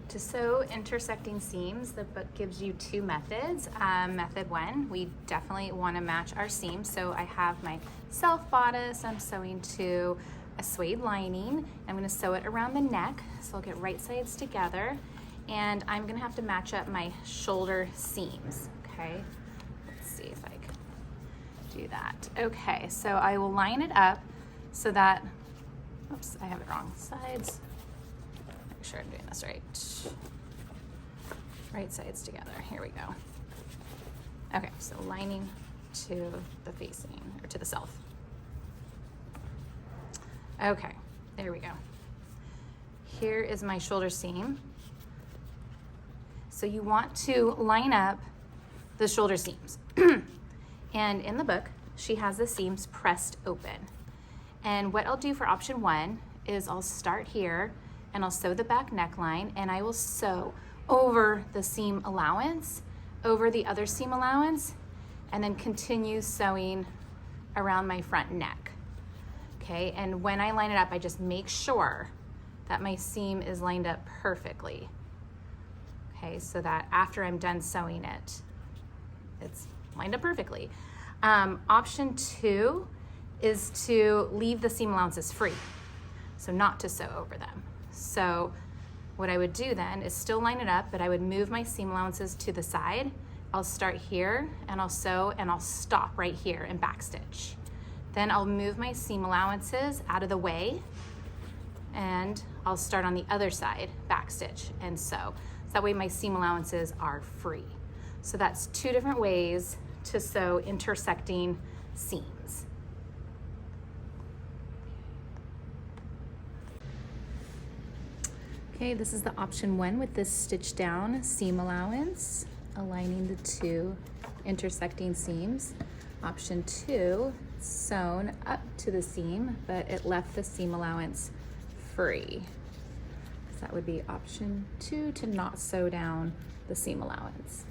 To sew intersecting seams, the book gives you two methods. Method one, we definitely want to match our seams. So I have my self bodice, I'm sewing to a suede lining. I'm going to sew it around the neck, so I'll get right sides together. And I'm going to have to match up my shoulder seams, okay? Let's see if I can do that. Okay, so I will line it up so that, oops, I have it wrong, sides. Make sure I'm doing this right. Right sides together. Here we go. Okay, so lining to the facing, or to the self. Okay, there we go. Here is my shoulder seam. So you want to line up the shoulder seams. And in the book, she has the seams pressed open. And what I'll do for option one is I'll start here and I'll sew the back neckline, and I will sew over the seam allowance, over the other seam allowance, and then continue sewing around my front neck. Okay, and when I line it up, I just make sure that my seam is lined up perfectly. Okay, so that after I'm done sewing it, it's lined up perfectly. Option two is to leave the seam allowances free, so not to sew over them. So what I would do then is still line it up, but I would move my seam allowances to the side. I'll start here and I'll sew and I'll stop right here and backstitch. Then I'll move my seam allowances out of the way and I'll start on the other side, backstitch and sew. So that way my seam allowances are free. So that's two different ways to sew intersecting seams. Okay, this is the option one with this stitch down seam allowance, aligning the two intersecting seams. Option two, sewn up to the seam, but it left the seam allowance free. So that would be option two, to not sew down the seam allowance.